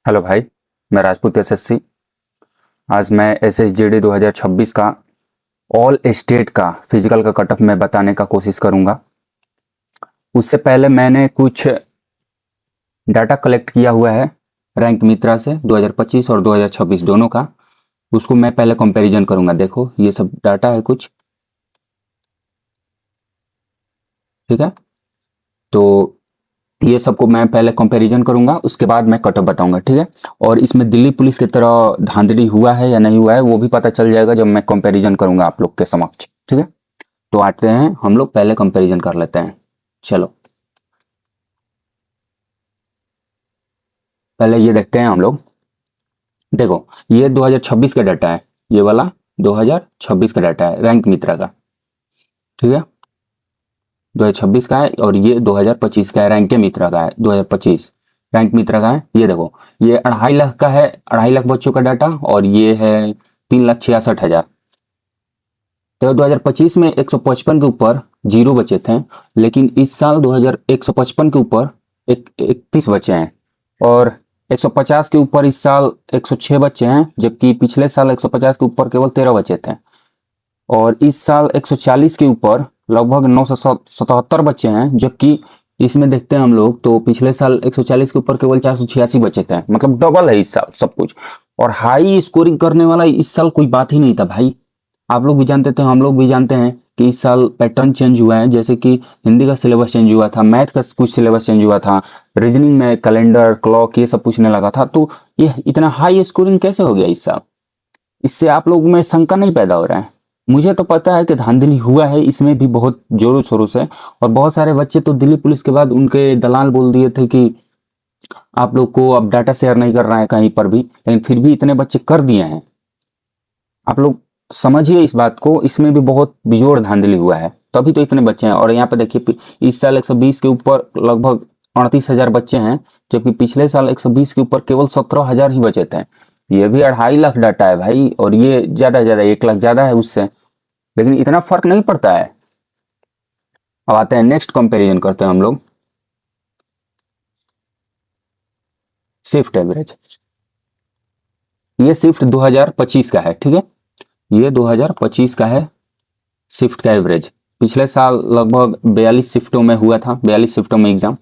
Hello भाई। मैं Rajput SSC. आज मैं एसएसजीडी 2026 का ऑल स्टेट का फिजिकल का कट ऑफ मैं बताने का कोशिश करूंगा। उससे पहले मैंने कुछ डाटा कलेक्ट किया हुआ है रैंक मित्रा से 2025 और 2026 दोनों का। उसको मैं पहले कंपैरिजन करूंगा। देखो ये सब डाटा है कुछ, ठीक है। तो ये सबको मैं पहले कंपैरिजन करूंगा, उसके बाद मैं कट ऑफ बताऊंगा, ठीक है। और इसमें दिल्ली पुलिस की तरह धांधली हुआ है या नहीं हुआ है वो भी पता चल जाएगा जब मैं कंपैरिजन करूंगा आप लोग के समक्ष, ठीक है। तो आते हैं हम लोग पहले कंपैरिजन कर लेते हैं। चलो पहले ये देखते हैं हम लोग। देखो ये 2026 का डाटा है, ये वाला 2026 का डाटा है रैंक मित्रा का, ठीक है। 2026 का है और ये 2025 का है, रैंक मित्रा का है 2025। रैंक मित्रा का है, ये देखो ये 2.5 लाख का है, 2.5 लाख बच्चों का डाटा, और ये है 3,66,000। तो 2025 में 155 के ऊपर जीरो बचे थे, लेकिन इस साल 2155 के ऊपर 31 बचे हैं, और 150 के ऊपर इस साल 106 बचे हैं, जबकि पिछले साल 150 के ऊपर केवल 13 बचे थे। और इस साल 140 के ऊपर लगभग 977 बचे हैं, जबकि इसमें देखते हैं हम लोग तो पिछले साल 140 के ऊपर केवल 486 बचे थे। मतलब डबल है इस साल सब कुछ। और हाई स्कोरिंग करने वाला इस साल कोई बात ही नहीं था भाई। आप लोग भी जानते थे, हम लोग भी जानते हैं कि इस साल पैटर्न चेंज हुआ है। जैसे कि हिंदी का सिलेबस चेंज हुआ था, मैथ का कुछ सिलेबस चेंज हुआ था, रीजनिंग में कैलेंडर क्लॉक ये सब पूछने लगा था। तो ये इतना हाई स्कोरिंग कैसे हो गया इस साल? इससे आप लोगों में शंका नहीं पैदा हो रहा है? मुझे तो पता है कि धांधली हुआ है इसमें भी बहुत जोरों शोरों से। और बहुत सारे बच्चे तो दिल्ली पुलिस के बाद उनके दलाल बोल दिए थे कि आप लोग को अब डाटा शेयर नहीं करना है कहीं पर भी, लेकिन फिर भी इतने बच्चे कर दिए हैं। आप लोग समझिए इस बात को, इसमें भी बहुत बेजोड़ धांधली हुआ है, तभी तो इतने बच्चे हैं। और यहाँ पे देखिए इस साल 120 के ऊपर लगभग 38,000 बच्चे हैं, जबकि पिछले साल 120 के ऊपर केवल 17,000 ही बचे थे। ये भी 2.5 लाख डाटा है भाई, और ये ज्यादा 1 लाख ज्यादा है उससे, लेकिन इतना फर्क नहीं पड़ता है। अब आते हैं नेक्स्ट कंपैरिजन करते हैं हम लोग शिफ्ट एवरेज। ये शिफ्ट 2025 का है, ठीक है। ये 2025 का है शिफ्ट का एवरेज। पिछले साल लगभग 42 शिफ्टों में हुआ था, 42 शिफ्टों में एग्जाम।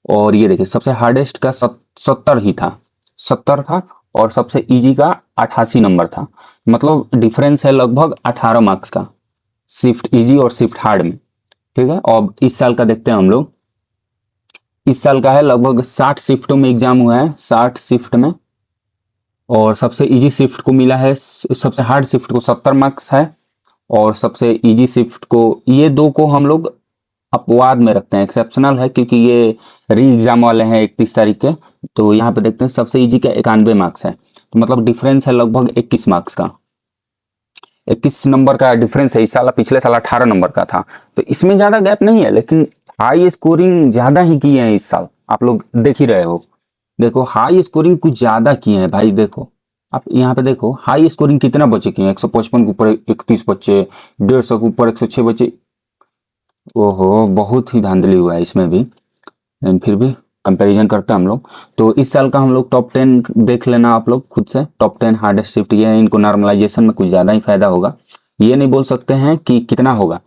और ये देखिए सबसे हार्डेस्ट का 70 ही था, 70 था, और सबसे इजी का 88 नंबर था। मतलब डिफरेंस है लगभग 18 मार्क्स का शिफ्ट इजी और शिफ्ट हार्ड में, ठीक है। और इस साल का देखते हैं हम लोग। इस साल का है लगभग 60 शिफ्टों में एग्जाम हुआ है, 60 शिफ्ट में, और सबसे इजी शिफ्ट को मिला है, सबसे हार्ड शिफ्ट को 70 मार्क्स है, और सबसे इजी शिफ्ट को, ये दो को हम लोग अपवाद में रखते हैं, एक्सेप्शनल है क्योंकि ये री एग्जाम वाले हैं 31 तारीख के। तो यहाँ पे देखते हैं सबसे इजी का 91 मार्क्स है, तो मतलब डिफरेंस है लगभग 21 मार्क्स का, 21 नंबर का डिफरेंस है। इस साल पिछले साल 18 नंबर का था, तो इसमें ज्यादा गैप नहीं है, लेकिन हाई स्कोरिंग ज्यादा ही किए हैं इस साल। आप लोग देख ही रहे हो, देखो हाई स्कोरिंग कुछ ज्यादा किए हैं भाई। देखो आप यहाँ पे देखो हाई स्कोरिंग कितना बच्चे किए हैं, 155 के ऊपर 31 बच्चे, 150 के ऊपर 106 बच्चे। ओहो बहुत ही धांधली हुआ है इसमें भी, लेकिन फिर भी कंपैरिजन करते हैं हम लोग। तो इस साल का हम लोग टॉप 10 देख लेना आप लोग खुद से, टॉप 10 हार्डेस्ट शिफ्ट ये है। इनको नॉर्मलाइजेशन में कुछ ज़्यादा ही फायदा होगा, ये नहीं बोल सकते हैं कि कितना होगा,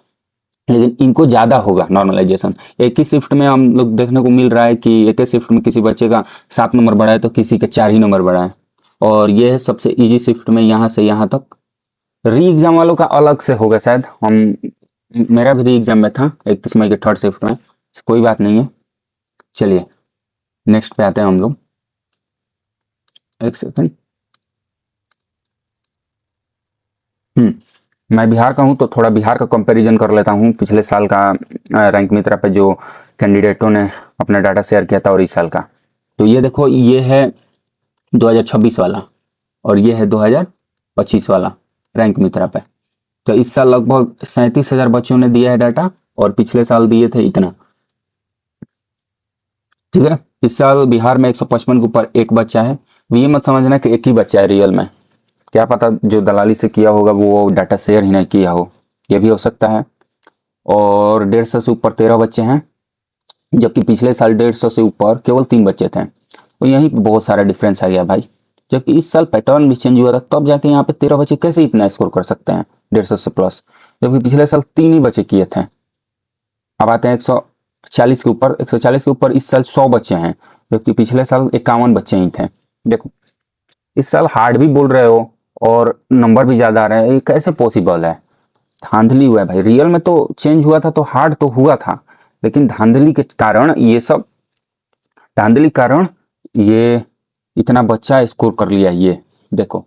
लेकिन इनको ज़्यादा होगा नॉर्मलाइजेशन। एक ही शिफ्ट में हम लोग देखने को मिल रहा है कि एक ही शिफ्ट में किसी बच्चे का 7 नंबर बढ़ा है तो किसी के 4 ही नंबर बढ़ा है। और ये है सबसे ईजी शिफ्ट में यहाँ से यहाँ तक। री एग्जाम वालों का अलग से होगा शायद, हम मेरा भी री एग्जाम में था 31 मई के थर्ड शिफ्ट में, कोई बात नहीं है। चलिए नेक्स्ट पे आते हैं हम लोग, एक सेकंड। मैं बिहार का हूँ तो थोड़ा बिहार का कंपैरिजन कर लेता हूँ, पिछले साल का रैंक मित्रा पे जो कैंडिडेटों ने अपना डाटा शेयर किया था और इस साल का। तो ये देखो ये है 2026 वाला, और ये है 2025 वाला रैंक मित्रा पे। तो इस साल लगभग 37,000 बच्चों ने दिया है डाटा, और पिछले साल दिए थे इतना, ठीक है। इस साल बिहार में 155 के ऊपर एक बच्चा है। ये मत समझना कि एक ही बच्चा है रियल में, क्या पता जो दलाली से किया होगा वो डाटा शेयर ही नहीं किया हो, ये भी हो सकता है। और 150 से ऊपर 13 बच्चे हैं, जबकि पिछले साल 150 से ऊपर केवल 3 बच्चे थे। तो यहीं पे बहुत सारा डिफरेंस आ गया भाई। जबकि इस साल पैटर्न भी चेंज हुआ था, तब जाके यहाँ पे 13 बच्चे कैसे इतना स्कोर कर सकते हैं 150 से प्लस, जबकि पिछले साल 3 ही बच्चे किए थे। अब आते हैं 140 के ऊपर। 140 के ऊपर इस साल 100 बच्चे हैं, जबकि पिछले साल 51 बच्चे ही थे। देखो इस साल हार्ड भी बोल रहे हो और नंबर भी ज्यादा आ रहे हैं, ये कैसे पॉसिबल है? धांधली हुआ है भाई। रियल में तो चेंज हुआ था तो हार्ड तो हुआ था, लेकिन धांधली के कारण ये सब, धांधली कारण ये इतना बच्चा स्कोर कर लिया। ये देखो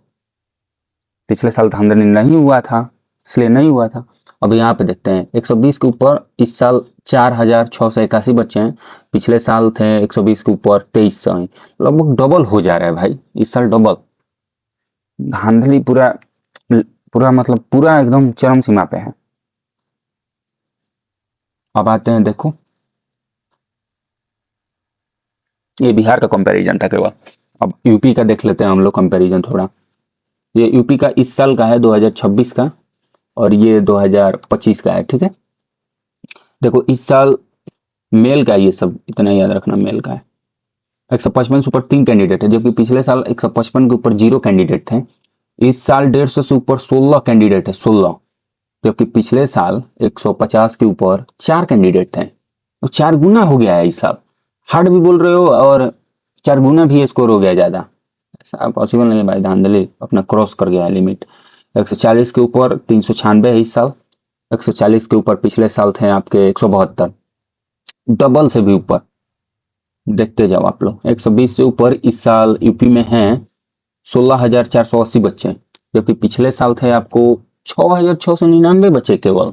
पिछले साल धांधली नहीं हुआ था, इसलिए नहीं हुआ था। अब यहाँ पे देखते हैं 120 के ऊपर इस साल 4681 बच्चे हैं, पिछले साल थे 120 के ऊपर 2300। लगभग डबल हो जा रहा है भाई इस साल, डबल। धांधली पूरा पूरा मतलब पूरा एकदम चरम सीमा पे है। अब आते हैं, देखो ये बिहार का कंपैरिजन था केवल। अब यूपी का देख लेते हैं हम लोग कंपैरिजन थोड़ा। ये यूपी का इस साल का है 2026 का, और ये 2025 का है, ठीक है। देखो इस साल मेल का, ये सब इतना याद रखना, मेल का है 155 से ऊपर 3 कैंडिडेट है, जबकि पिछले साल 155 के ऊपर 0 कैंडिडेट थे। इस साल 150 से ऊपर 16 कैंडिडेट है, 16, जबकि पिछले साल 150 के ऊपर 4 कैंडिडेट थे। तो 4 गुना हो गया है इस साल। हार्ड भी बोल रहे हो और 4 गुना भी स्कोर हो गया ज्यादा। ऐसा पॉसिबल नहीं है भाई, धांधली अपना क्रॉस कर गया है लिमिट। 140 के ऊपर 396 है इस साल, 140 के ऊपर पिछले साल थे आपके 172, डबल से भी ऊपर। देखते जाओ आप लोग। 120 से ऊपर इस साल यूपी में हैं 16,480 बच्चे, जबकि पिछले साल थे आपको 6,699 बच्चे केवल,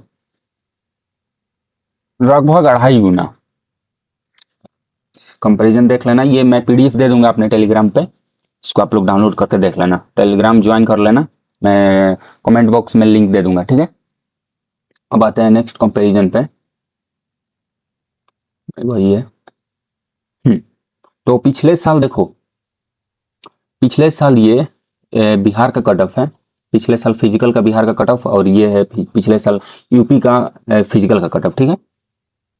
लगभग 2.5 गुना। कंपैरिजन देख लेना, ये मैं पीडीएफ दे दूंगा अपने टेलीग्राम पे, इसको आप लोग डाउनलोड करके देख लेना। टेलीग्राम ज्वाइन कर लेना, मैं कमेंट बॉक्स में लिंक दे दूंगा, ठीक है। अब आते हैं नेक्स्ट कंपैरिजन पे, वही है। तो पिछले साल देखो, पिछले साल ये बिहार का कट ऑफ है, पिछले साल फिजिकल का बिहार का कट ऑफ, और ये है पिछले साल यूपी का फिजिकल का कट ऑफ, ठीक है।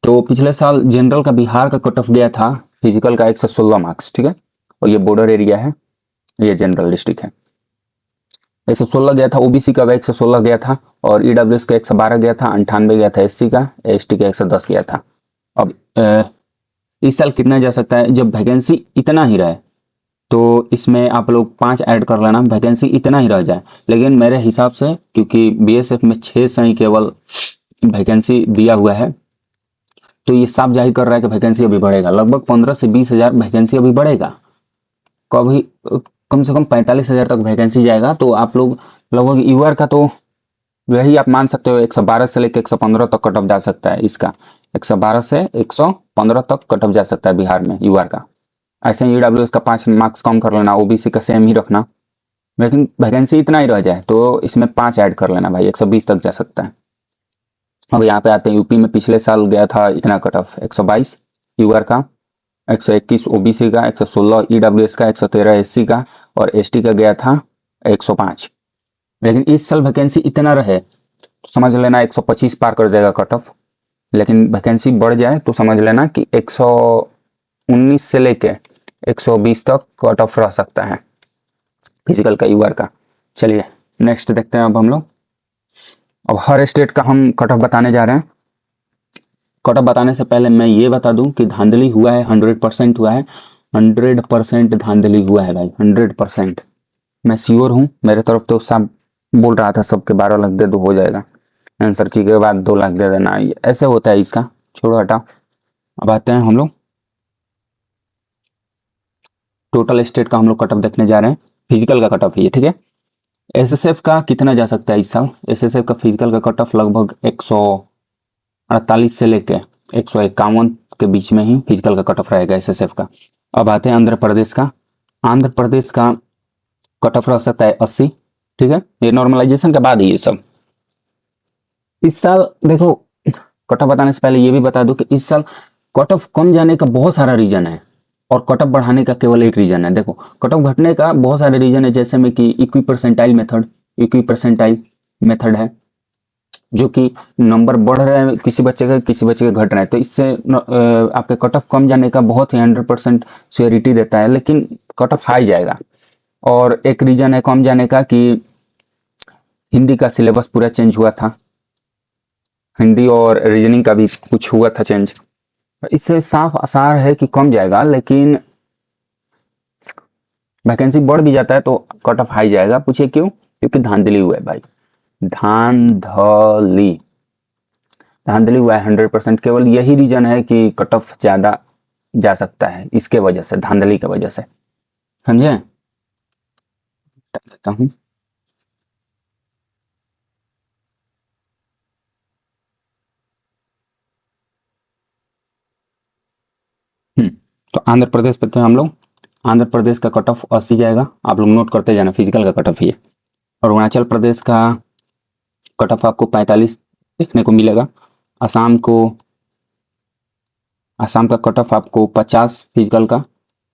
तो पिछले साल जनरल का बिहार का कट ऑफ गया था फिजिकल का 116 मार्क्स, ठीक है। और ये बॉर्डर एरिया है, ये जनरल डिस्ट्रिक्ट है। 116 गया था, ओबीसी का 116 गया था, और ईडब्ल्यूएस का 112 गया था, 98 गया था एससी का, एसटी का 110 गया था। अब इस साल कितना जा सकता है? जब वैकेंसी इतना ही रहे तो इसमें आप लोग 5 ऐड कर लेना, वैकेंसी इतना ही रह जाए। लेकिन मेरे हिसाब से, क्योंकि बीएसएफ में 6 से ही केवल वैकेंसी दिया हुआ है, तो ये साफ जाहिर कर रहा है कि वैकेंसी अभी बढ़ेगा। लगभग 15 से 20 हजार वैकेंसी अभी बढ़ेगा, कभी कम से कम 45,000 तक वैकेंसी जाएगा। तो आप लोग लगभग यूआर का तो वही आप मान सकते हो 112 से लेकर 115 तक कट ऑफ जा सकता है इसका, 112 से 115 तक कट ऑफ जा सकता है बिहार में यूआर का। ऐसे ही ईडब्ल्यूएस का 5 मार्क्स कम कर लेना, ओबीसी का सेम ही रखना, लेकिन वैकेंसी इतना ही रह जाए तो इसमें 5 ऐड कर लेना भाई, 120 तक जा सकता है। अब यहाँ पे आते हैं, यूपी में पिछले साल गया था इतना कट ऑफ 122 यूआर का, 121 ओबीसी का, 116 ईडब्ल्यूएस का, 113 एससी का, और एसटी का गया था 105। लेकिन इस साल वैकेंसी इतना रहे तो समझ लेना 125 पार कर जाएगा कट ऑफ। लेकिन वैकेंसी बढ़ जाए तो समझ लेना कि 119 से लेके 120 तक कट ऑफ रह सकता है फिजिकल का यूआर का। चलिए नेक्स्ट देखते हैं अब हम लोग। अब हर स्टेट का हम कट ऑफ बताने जा रहे हैं। कट ऑफ बताने से पहले मैं ये बता दूं कि धांधली हुआ है, 100% हुआ है, 100% धांधली हुआ है भाई, 100%। मैं श्योर हूँ, मेरे तरफ तो सब बोल रहा था सबके 12 लाख दे दो हो जाएगा, आंसर की के बाद 2 लाख दे देना, ऐसे होता है इसका, छोड़ो हटाओ। अब आते हैं हम लोग टोटल स्टेट का हम लोग कट ऑफ देखने जा रहे हैं। फिजिकल का कट ऑफ है, ठीक है। एसएसएफ का कितना जा सकता है इस साल? एसएसएफ का फिजिकल का कट ऑफ लगभग 148 से लेके 151 के बीच में ही फिजिकल का कट ऑफ रहेगा एसएसएफ का। अब आते हैं आंध्र प्रदेश का। आंध्र प्रदेश का कट ऑफ रह सकता है 80, ठीक है। ये नॉर्मलाइजेशन के बाद ही ये सब। इस साल देखो, कट ऑफ बताने से पहले ये भी बता दूं कि इस साल कट ऑफ कम जाने का बहुत सारा रीजन है और कट ऑफ बढ़ाने का केवल एक रीजन है। देखो कट ऑफ घटने का बहुत सारे रीजन है, जैसे में कि इक्वी परसेंटाइल मेथड है, जो कि नंबर बढ़ रहे हैं किसी बच्चे के घट रहे हैं, तो इससे आपके कट ऑफ कम जाने का बहुत ही 100% श्योरिटी देता है, लेकिन कट ऑफ हाई जाएगा। और एक रीजन है कम जाने का कि हिंदी का सिलेबस पूरा चेंज हुआ था, हिंदी और रीजनिंग का भी कुछ हुआ था चेंज, इससे साफ आसार है कि कम जाएगा, लेकिन वैकेंसी बढ़ भी जाता है तो कट ऑफ हाई जाएगा। पूछिए क्यों? क्योंकि धांधली हुआ है भाई, धांधली धांधली हुआ है 100%। केवल यही रीजन है कि कट ऑफ ज्यादा जा सकता है, इसके वजह से, धांधली की वजह से, समझे? देता हूँ। तो आंध्र प्रदेश पे थे हम लोग। आंध्र प्रदेश का कट ऑफ 80 जाएगा, आप लोग नोट करते जाना, फिजिकल का कट ऑफ ही है। और अरुणाचल प्रदेश का कट ऑफ आपको 45 देखने को मिलेगा। आसाम का कट ऑफ आपको 50 फिजिकल का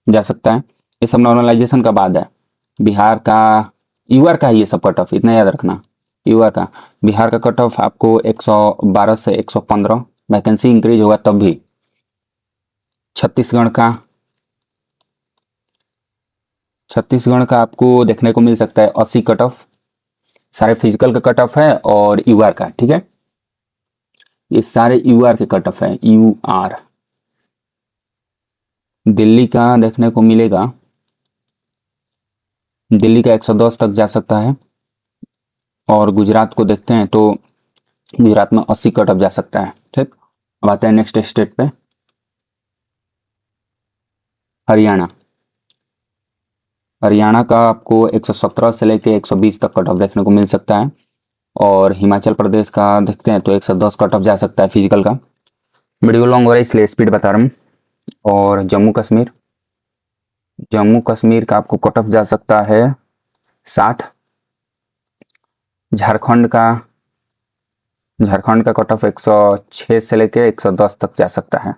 जा सकता है। ये सब नॉर्मलाइजेशन का बाद है। बिहार का, यूआर का है ये सब कट ऑफ, इतना याद रखना, यूआर का। बिहार का कट ऑफ आपको 112 से 115, वैकेंसी इंक्रीज होगा तब भी। छत्तीसगढ़ का आपको देखने को मिल सकता है 80 कट ऑफ, सारे फिजिकल का कट ऑफ है और यूआर का, ठीक है? ये सारे यूआर के कट ऑफ है, यूआर। दिल्ली का देखने को मिलेगा, दिल्ली का 110 तक जा सकता है। और गुजरात को देखते हैं तो गुजरात में 80 कट ऑफ जा सकता है, ठीक। अब आते हैं नेक्स्ट स्टेट पे, हरियाणा। हरियाणा का आपको 117 से लेके 120 तक कट ऑफ देखने को मिल सकता है। और हिमाचल प्रदेश का देखते हैं तो 110 कट ऑफ जा सकता है फिजिकल का। वीडियो लॉन्ग हो रहा है इसलिए स्पीड बता रहा हूँ। और जम्मू कश्मीर का आपको कट ऑफ जा सकता है 60। झारखंड का कट ऑफ 106 से लेके 110 तक जा सकता है।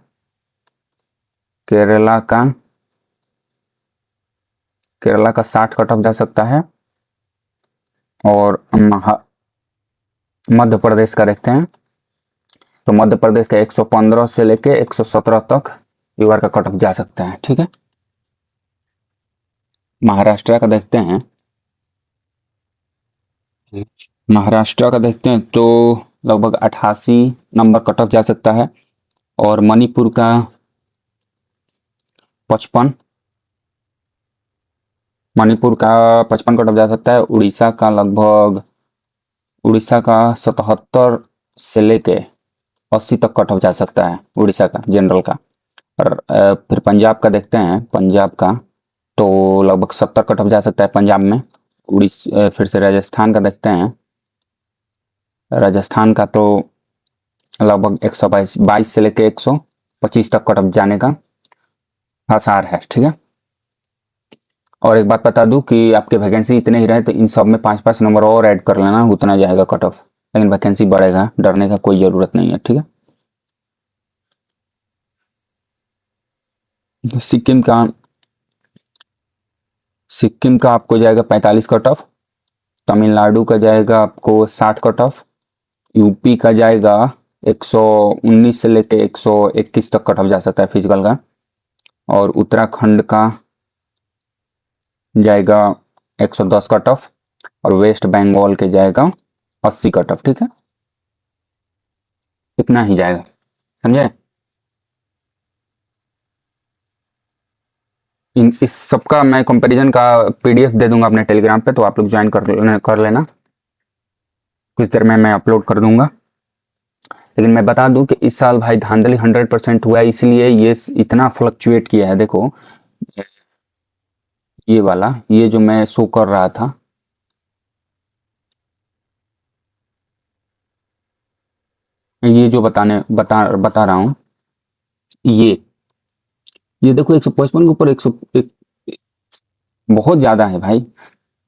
केरला का 60 कट ऑफ जा सकता है। और मध्य प्रदेश का देखते हैं तो मध्य प्रदेश का 115 से लेके 117 तक यूआर का कट ऑफ जा सकता है, ठीक है। महाराष्ट्र का देखते हैं तो लगभग 88 नंबर कट ऑफ जा सकता है। और मणिपुर का 55 कट ऑफ जा सकता है। उड़ीसा का 77 से लेके 80 तक कट ऑफ जा सकता है, उड़ीसा का जनरल का। और फिर पंजाब का देखते हैं, पंजाब का तो लगभग 70 कट ऑफ जा सकता है पंजाब में। फिर से राजस्थान का देखते हैं, राजस्थान का तो लगभग 122 से लेके 125 तक कट ऑफ जाने का आसार है, ठीक है। और एक बात बता दूं कि आपके वैकेंसी इतने ही रहे तो इन सब में 5-5 नंबर और ऐड कर लेना, उतना जाएगा कट ऑफ, लेकिन वैकेंसी बढ़ेगा, डरने का कोई ज़रूरत नहीं है, ठीक है। सिक्किम का आपको जाएगा 45 कट ऑफ। तमिलनाडु का जाएगा आपको 60 कट ऑफ। यूपी का जाएगा 119 से लेके 121 तक कट ऑफ जा सकता है फिजिकल का। और उत्तराखंड का जाएगा 110 कट ऑफ। और वेस्ट बंगाल के जाएगा 80 कट ऑफ, ठीक है। इतना ही जाएगा, समझे? इस सबका मैं कंपैरिजन का पीडीएफ दे दूंगा अपने टेलीग्राम पे, तो आप लोग ज्वाइन कर लेना, कुछ देर में मैं अपलोड कर दूंगा। लेकिन मैं बता दूं कि इस साल भाई धांधली 100% हुआ है, इसलिए ये इतना फ्लक्चुएट किया है। देखो ये वाला, ये जो मैं शो कर रहा था, ये जो बता रहा हूं, ये देखो 155 के ऊपर 101, बहुत ज्यादा है भाई।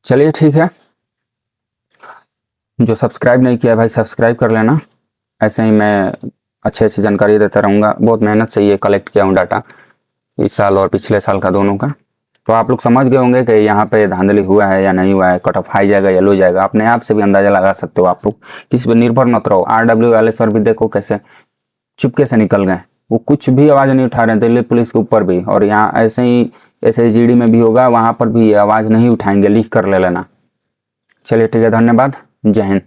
चलिए ठीक है, जो सब्सक्राइब नहीं किया है भाई सब्सक्राइब कर लेना। ऐसे ही मैं अच्छी जानकारी देता रहूँगा। बहुत मेहनत से ये कलेक्ट किया हूँ डाटा, इस साल और पिछले साल का दोनों का। तो आप लोग समझ गए होंगे कि यहाँ पे धांधली हुआ है या नहीं हुआ है, कट ऑफ हाई जाएगा या लो जाएगा। अपने आप से भी अंदाजा लगा सकते हो आप लोग, किसी पर निर्भर मत रहो। RW वाले सर भी देखो कैसे चुपके से निकल गए, वो कुछ भी आवाज़ नहीं उठा रहे हैं दिल्ली पुलिस के ऊपर भी। और यहाँ ऐसे ही SHGD में भी होगा, वहाँ पर भी आवाज़ नहीं उठाएंगे, लिख कर ले लेना। चलिए ठीक है, धन्यवाद, जय हिंद।